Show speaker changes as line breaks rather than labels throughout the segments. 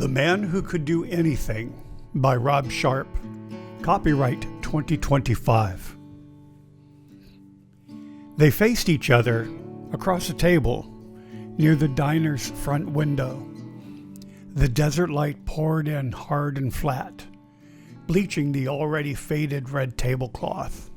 The Man Who Could Do Anything by Rob Sharpe. Copyright 2025. They faced each other across a table near the diner's front window. The desert light poured in hard and flat, bleaching the already faded red tablecloth.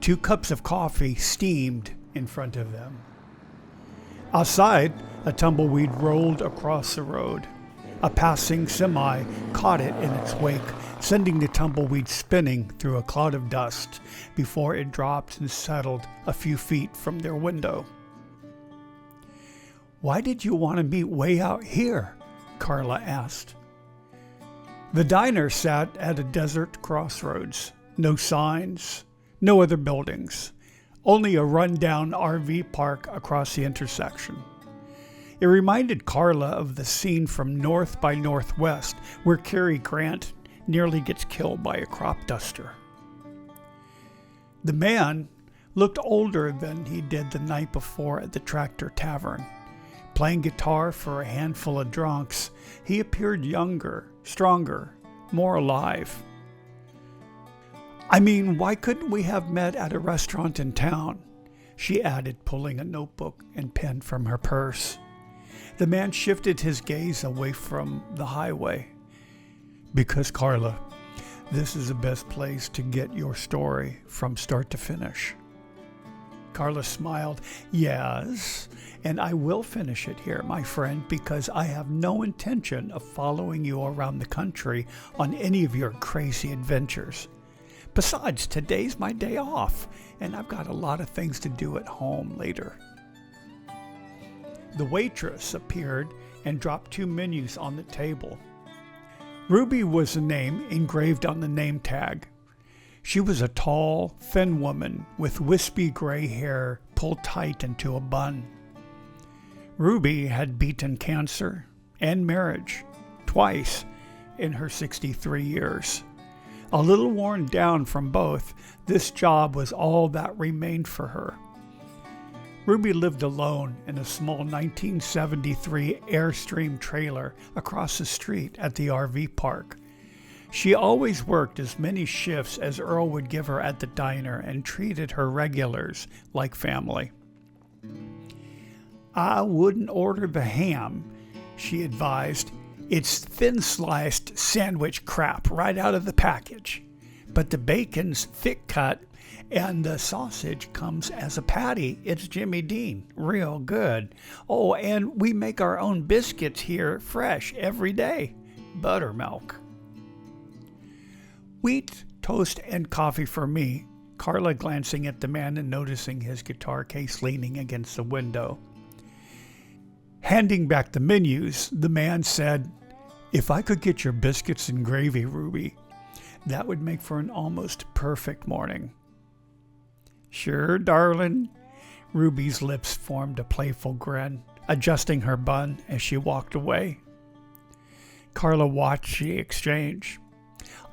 2 cups of coffee steamed in front of them. Outside, a tumbleweed rolled across the road. A passing semi caught it in its wake, sending the tumbleweed spinning through a cloud of dust before it dropped and settled a few feet from their window. "Why did you want to meet way out here?" Carla asked. The diner sat at a desert crossroads. No signs, no other buildings, only a rundown RV park across the intersection. It reminded Carla of the scene from North by Northwest, where Cary Grant nearly gets killed by a crop duster. The man looked older than he did the night before at the Tractor Tavern. Playing guitar for a handful of drunks, he appeared younger, stronger, more alive. "I mean, why couldn't we have met at a restaurant in town?" she added, pulling a notebook and pen from her purse. The man shifted his gaze away from the highway. "Because, Carla, this is the best place to get your story from start to finish." Carla smiled. "Yes, and I will finish it here, my friend, because I have no intention of following you around the country on any of your crazy adventures. Besides, today's my day off, and I've got a lot of things to do at home later." The waitress appeared and dropped 2 menus on the table. Ruby was the name engraved on the name tag. She was a tall, thin woman with wispy gray hair pulled tight into a bun. Ruby had beaten cancer and marriage twice in her 63 years. A little worn down from both, this job was all that remained for her. Ruby lived alone in a small 1973 Airstream trailer across the street at the RV park. She always worked as many shifts as Earl would give her at the diner and treated her regulars like family. "I wouldn't order the ham," she advised. "It's thin-sliced sandwich crap right out of the package. But the bacon's thick cut and the sausage comes as a patty. It's Jimmy Dean, real good. Oh, and we make our own biscuits here fresh every day. Buttermilk." "Wheat, toast, and coffee for me," Carla glancing at the man and noticing his guitar case leaning against the window. Handing back the menus, the man said, "If I could get your biscuits and gravy, Ruby, that would make for an almost perfect morning." "Sure, darling." Ruby's lips formed a playful grin, adjusting her bun as she walked away. Carla watched the exchange.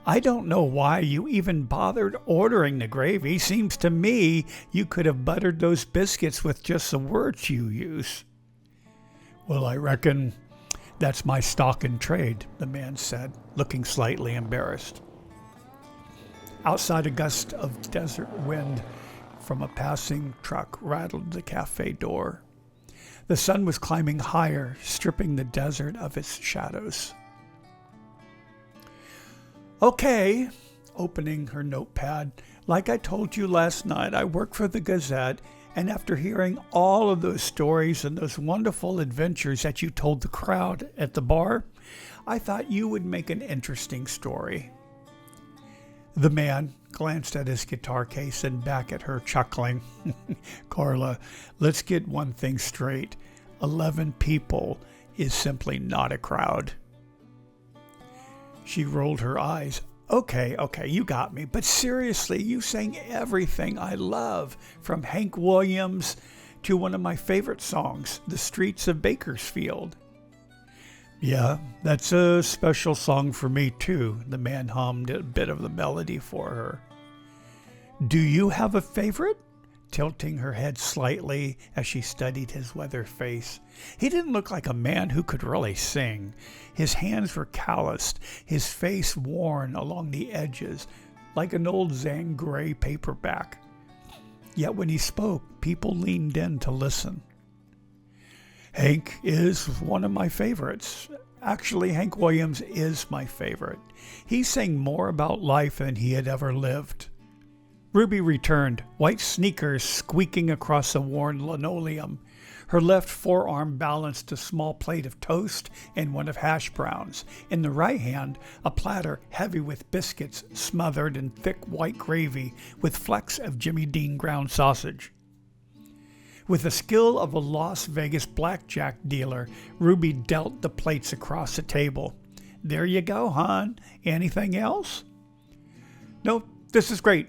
"I don't know why you even bothered ordering the gravy. Seems to me you could have buttered those biscuits with just the words you use." "Well, I reckon that's my stock in trade," the man said, looking slightly embarrassed. Outside, a gust of desert wind from a passing truck rattled the cafe door. The sun was climbing higher, stripping the desert of its shadows. "Okay," opening her notepad, "like I told you last night, I work for the Gazette, and after hearing all of those stories and those wonderful adventures that you told the crowd at the bar, I thought you would make an interesting story." The man glanced at his guitar case and back at her, chuckling. "Carla, let's get one thing straight. 11 people is simply not a crowd." She rolled her eyes. Okay, you got me. But seriously, you sang everything I love, from Hank Williams to one of my favorite songs, The Streets of Bakersfield." "Yeah, that's a special song for me too," the man hummed a bit of the melody for her. "Do you have a favorite?" tilting her head slightly as she studied his weathered face. He didn't look like a man who could really sing. His hands were calloused, his face worn along the edges, like an old Zane Grey paperback. Yet when he spoke, people leaned in to listen. Hank is one of my favorites. Actually, Hank Williams is my favorite. He sang more about life than he had ever lived. Ruby returned, white sneakers squeaking across the worn linoleum. Her left forearm balanced a small plate of toast and one of hash browns. In the right hand, a platter heavy with biscuits smothered in thick white gravy with flecks of Jimmy Dean ground sausage. With the skill of a Las Vegas blackjack dealer, Ruby dealt the plates across the table. There you go, hon. Anything else? No, this is great,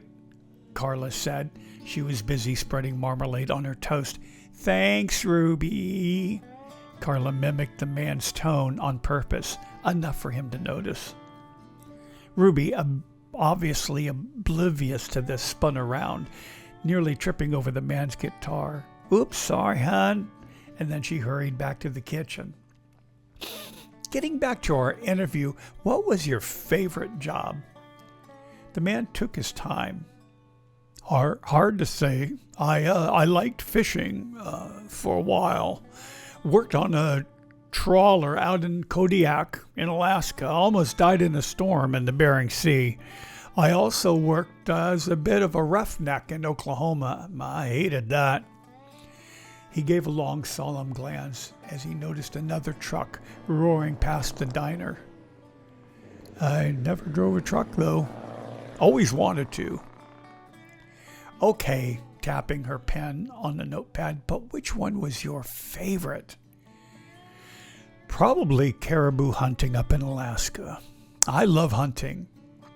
Carla said. She was busy spreading marmalade on her toast. Thanks, Ruby. Carla mimicked the man's tone on purpose, enough for him to notice. Ruby, obviously oblivious to this, spun around, nearly tripping over the man's guitar. Oops, sorry, hon. And then she hurried back to the kitchen. Getting back to our interview, what was your favorite job? The man took his time. Hard to say. I liked fishing for a while. Worked on a trawler out in Kodiak in Alaska. Almost died in a storm in the Bering Sea. I also worked as a bit of a roughneck in Oklahoma. I hated that. He gave a long, solemn glance as he noticed another truck roaring past the diner. I never drove a truck, though. Always wanted to. Okay, tapping her pen on the notepad, but which one was your favorite? Probably caribou hunting up in Alaska. I love hunting.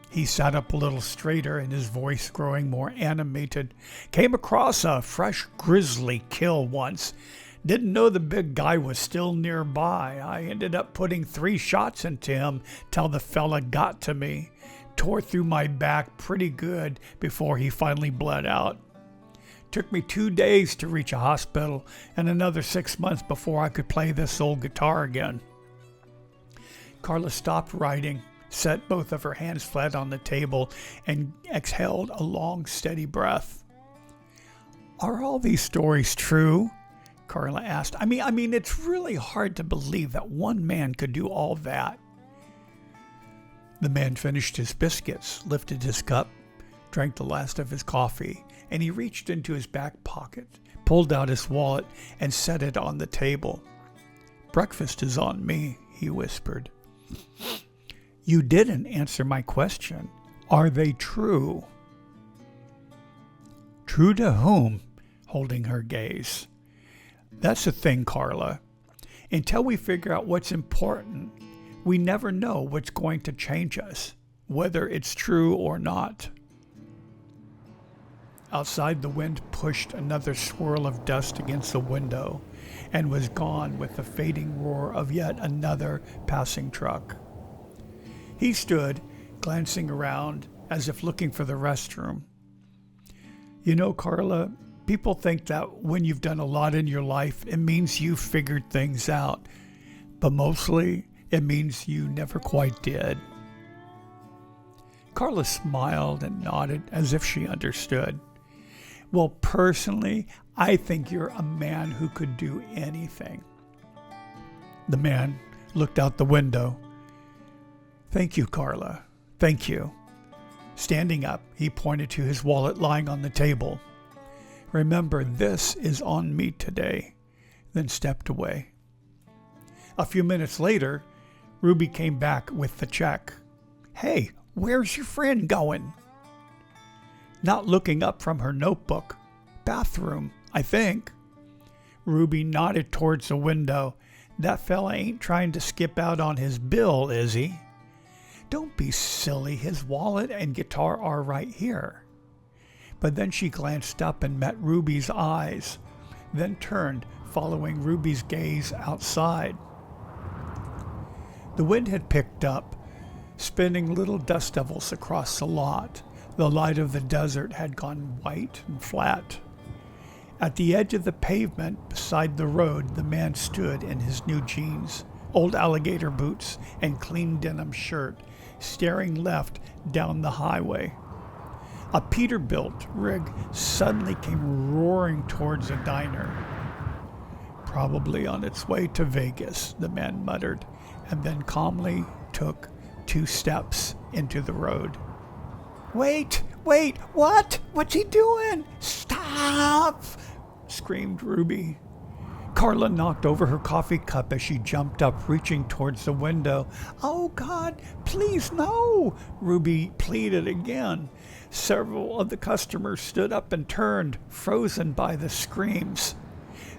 He sat up a little straighter and his voice growing more animated. Came across a fresh grizzly kill once. Didn't know the big guy was still nearby. I ended up putting 3 shots into him till the fella got to me. Tore through my back pretty good before he finally bled out. Took me 2 days to reach a hospital and another 6 months before I could play this old guitar again. Carla stopped writing, set both of her hands flat on the table, and exhaled a long, steady breath. Are all these stories true? Carla asked. I mean, it's really hard to believe that one man could do all that. The man finished his biscuits, lifted his cup, drank the last of his coffee, and he reached into his back pocket, pulled out his wallet, and set it on the table. Breakfast is on me, he whispered. You didn't answer my question. Are they true? True to whom? Holding her gaze. That's the thing, Carla. Until we figure out what's important, we never know what's going to change us, whether it's true or not. Outside, the wind pushed another swirl of dust against the window and was gone with the fading roar of yet another passing truck. He stood, glancing around as if looking for the restroom. You know, Carla, people think that when you've done a lot in your life, it means you've figured things out. But mostly, it means you never quite did. Carla smiled and nodded as if she understood. Well, personally, I think you're a man who could do anything. The man looked out the window. Thank you, Carla. Thank you. Standing up, he pointed to his wallet lying on the table. Remember, this is on me today, then stepped away. A few minutes later, Ruby came back with the check. Hey, where's your friend going? Not looking up from her notebook. Bathroom, I think. Ruby nodded towards the window. That fella ain't trying to skip out on his bill, is he? Don't be silly. His wallet and guitar are right here. But then she glanced up and met Ruby's eyes, then turned, following Ruby's gaze outside. The wind had picked up, spinning little dust devils across the lot. The light of the desert had gone white and flat. At the edge of the pavement beside the road, the man stood in his new jeans, old alligator boots, and clean denim shirt, staring left down the highway. A Peterbilt rig suddenly came roaring towards the diner. Probably on its way to Vegas, the man muttered, and then calmly took 2 steps into the road. Wait, what? What's he doing? Stop! Screamed Ruby. Carla knocked over her coffee cup as she jumped up, reaching towards the window. Oh, God, please, no! Ruby pleaded again. Several of the customers stood up and turned, frozen by the screams.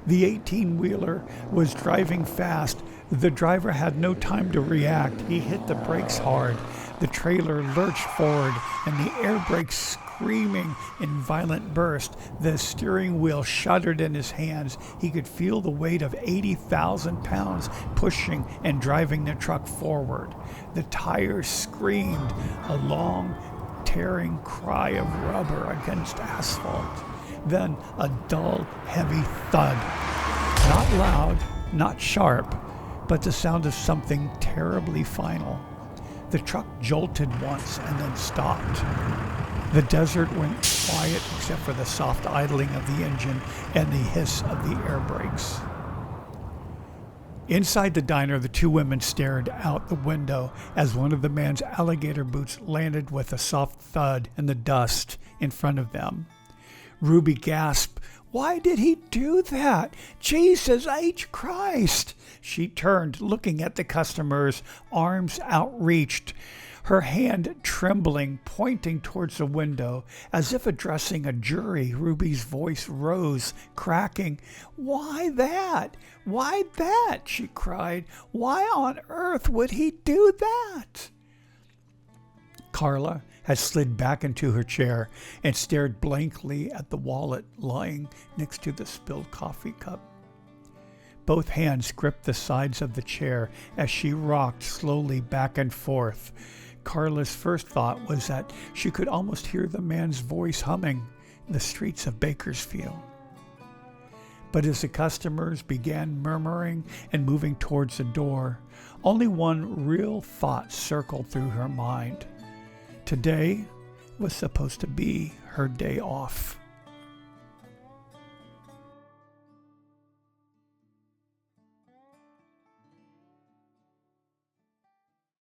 The 18-wheeler was driving fast. The driver had no time to react. He hit the brakes hard. The trailer lurched forward, and the air brakes screaming in violent burst. The steering wheel shuddered in his hands. He could feel the weight of 80,000 pounds pushing and driving the truck forward. The tires screamed, a long, tearing cry of rubber against asphalt. Then a dull, heavy thud. Not loud, not sharp, but the sound of something terribly final. The truck jolted once and then stopped. The desert went quiet except for the soft idling of the engine and the hiss of the air brakes. Inside the diner, the 2 women stared out the window as one of the man's alligator boots landed with a soft thud in the dust in front of them. Ruby gasped, "Why did he do that? Jesus H. Christ!" She turned, looking at the customers, arms outreached, her hand trembling, pointing towards the window, as if addressing a jury. Ruby's voice rose, cracking. "Why that? Why that?" she cried. "Why on earth would he do that?" Carla had slid back into her chair and stared blankly at the wallet lying next to the spilled coffee cup. Both hands gripped the sides of the chair as she rocked slowly back and forth. Carla's first thought was that she could almost hear the man's voice humming in the streets of Bakersfield. But as the customers began murmuring and moving towards the door, only one real thought circled through her mind. Today was supposed to be her day off.